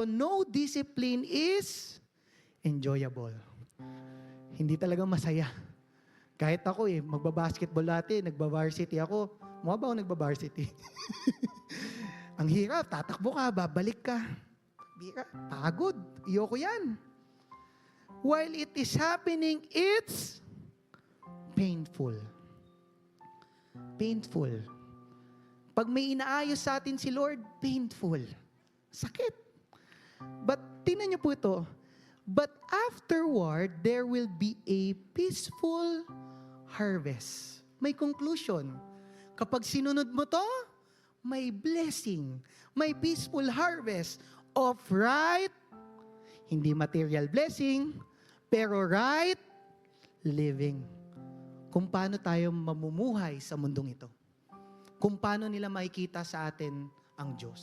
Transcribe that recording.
No discipline is enjoyable. Hindi talaga masaya. Kahit ako magbabasketball dati, nagba-varsity ako. Mukha ba ako nagba-varsity? Ang hirap, tatakbo ka, babalik ka. Pagod, iyoko yan. While it is happening, it's painful. Painful. Pag may inaayos sa atin si Lord, painful. Sakit. But, tingnan niyo po ito. But afterward, there will be a peaceful harvest. May conclusion. Kapag sinunod mo to, may blessing. May peaceful harvest of right, hindi material blessing, pero right living. Kung paano tayo mamumuhay sa mundong ito. Kung paano nila makikita sa atin ang Diyos.